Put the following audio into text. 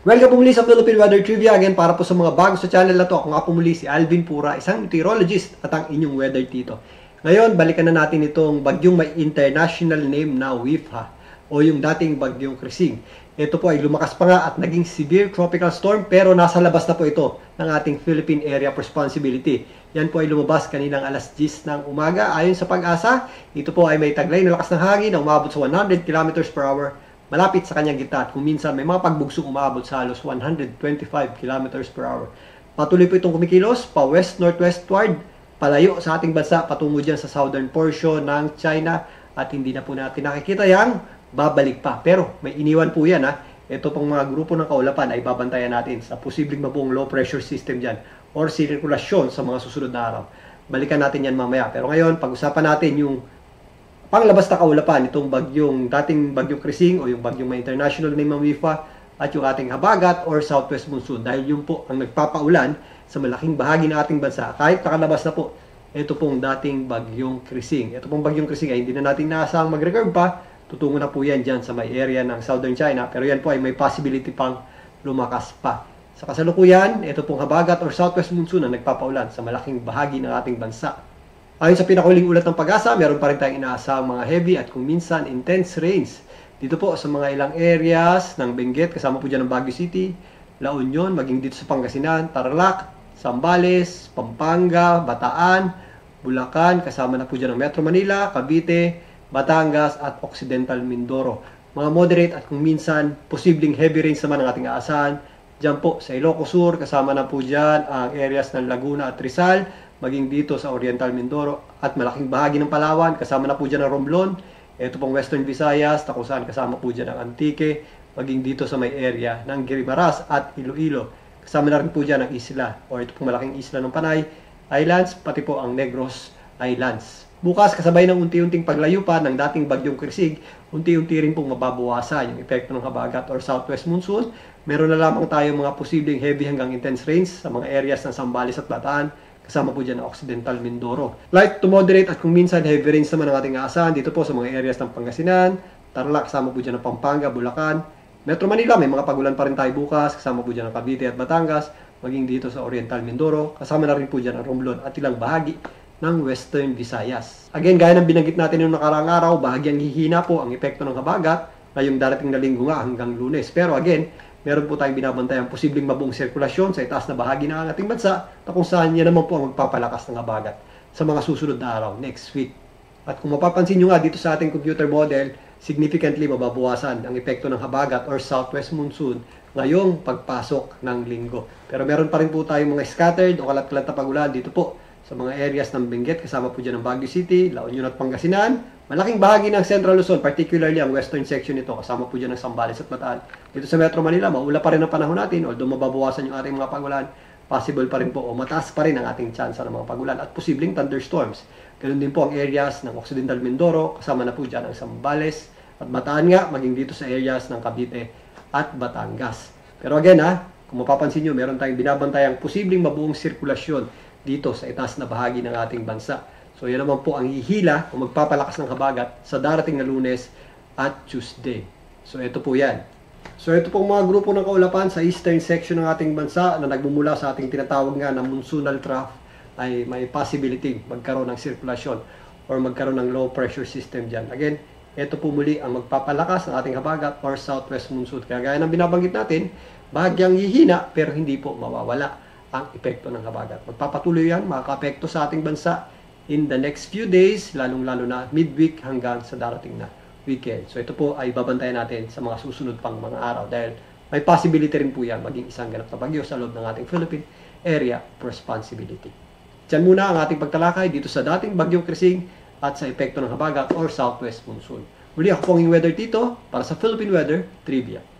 Welcome po muli sa Philippine Weather Trivia. Again, para po sa mga bago sa channel na to, ako nga po muli si Alvin Pura, isang meteorologist at ang inyong weather tito. Ngayon, balikan na natin itong bagyong may international name na WIFA o yung dating bagyong Krising. Ito po ay lumakas pa nga at naging severe tropical storm pero nasa labas na po ito ng ating Philippine Area of Responsibility. Yan po ay lumabas kaninang alas 10 ng umaga. Ayon sa Pag-asa, ito po ay may taglay na lakas ng hangin na umabot sa 100 km per hour malapit sa kanyang gitna at kung minsan may mga pagbugsong umabot sa halos 125 km per hour. Patuloy po itong kumikilos pa west-northwestward, palayo sa ating bansa patungo dyan sa southern portion ng China at hindi na po natin nakikita yang babalik pa. Pero may iniwan po yan ha. Ito pong mga grupo ng kaulapan ay babantayan natin sa posibleng mabuong low pressure system dyan or sirkulasyon sa mga susunod na araw. Balikan natin yan mamaya. Pero ngayon, pag-usapan natin yung panglabas na kaulapan, itong dating bagyong Krising o yung bagyong may international name ng WIFA at yung ating habagat or southwest monsoon dahil yun po ang nagpapaulan sa malaking bahagi ng ating bansa. Kahit nakalabas na po, ito pong dating bagyong Krising. Ito pong bagyong Krising ay hindi na natin naasang mag-recurve pa. Tutungo na po yan dyan sa may area ng southern China. Pero yan po ay may possibility pang lumakas pa. Sa kasalukuyan, ito pong habagat or southwest monsoon ang nagpapaulan sa malaking bahagi ng ating bansa. Ayon sa pinakuling ulat ng Pag-asa, meron pa rin tayong inaasahang mga heavy at kung minsan intense rains. Dito po sa mga ilang areas ng Benguet, kasama po dyan ng Baguio City, La Union, maging dito sa Pangasinan, Tarlac, Zambales, Pampanga, Bataan, Bulacan, kasama na po dyan ng Metro Manila, Cavite, Batangas at Occidental Mindoro. Mga moderate at kung minsan posibleng heavy rains naman ang ating aasahan. Diyan po sa Ilocos Sur, kasama na po dyan ang areas ng Laguna at Rizal, maging dito sa Oriental Mindoro at malaking bahagi ng Palawan, kasama na po dyan ang Romblon. Ito pong Western Visayas, na kung saan kasama po dyan ang Antique, maging dito sa may area ng Guimaras at Iloilo. Kasama na rin po dyan ang isla, o ito pong malaking isla ng Panay Islands, pati po ang Negros Islands. Bukas, kasabay ng unti-unting paglayo pa ng dating bagyong Krising, unti-unti rin pong mababawasan yung epekto ng habagat or southwest monsoon. Meron na lamang tayo mga posibleng heavy hanggang intense rains sa mga areas ng Zambales at Bataan, kasama po dyan ang Occidental Mindoro. Light to moderate at kung minsan heavy rains naman ang ating aasahan dito po sa mga areas ng Pangasinan, Tarlac, kasama po dyan ang Pampanga, Bulacan, Metro Manila, may mga pagulan pa rin tayo bukas, kasama po dyan ang Cavite at Batangas, maging dito sa Oriental Mindoro, kasama na rin po dyan ang Romblon at ilang bahagi ng Western Visayas. Again, gaya ng binanggit natin noong nakaraang araw, bahagyang hihina po ang epekto ng habagat ngayong darating na linggo nga hanggang Lunes. Pero again, meron po tayong binabantayan posibleng mabuong sirkulasyon sa itaas na bahagi ng ating bansa na kung saan yan naman po ang magpapalakas ng habagat sa mga susunod na araw next week. At kung mapapansin nyo nga dito sa ating computer model, significantly mababawasan ang epekto ng habagat or southwest monsoon ngayong pagpasok ng linggo. Pero meron pa rin po tayong mga scattered o kalat-kalat na pagulan dito po sa mga areas ng Benguet, kasama po dyan ng Baguio City, La Union at Pangasinan. Malaking bahagi ng Central Luzon, particularly ang western section nito, kasama po dyan ng Zambales at Bataan. Dito sa Metro Manila, maula pa rin ang panahon natin, although mababawasan yung ating mga pagulan, possible pa rin po o mataas pa rin ang ating tsansa ng mga pagulan at posibleng thunderstorms. Ganun din po ang areas ng Occidental Mindoro, kasama na po dyan ang Zambales at Bataan nga, maging dito sa areas ng Cavite at Batangas. Pero again kung mapapansin nyo, meron tayong binabantayang posibleng mabuong sirkulasyon dito sa itaas na bahagi ng ating bansa. So yan naman po ang hihila o magpapalakas ng habagat sa darating na Lunes at Tuesday. So ito po yan. So ito pong mga grupo ng kaulapan sa eastern section ng ating bansa na nagmumula sa ating tinatawag nga na monsoonal trough ay may possibility magkaroon ng sirkulasyon or magkaroon ng low pressure system dyan. Again, ito po muli ang magpapalakas ng ating habagat or southwest monsoon. Kaya gaya ng binabanggit natin, bahagyang hihina pero hindi po mawawala ang epekto ng habagat. Magpapatuloy yan, makaka-apekto sa ating bansa in the next few days, lalong-lalo na midweek hanggang sa darating na weekend. So ito po ay babantayan natin sa mga susunod pang mga araw dahil may possibility rin po yan maging isang ganap na bagyo sa loob ng ating Philippine Area of Responsibility. Diyan muna ang ating pagtalakay dito sa dating bagyong Krising at sa epekto ng habagat or southwest monsoon. Muli ako pong yung Weather Tito para sa Philippine Weather Trivia.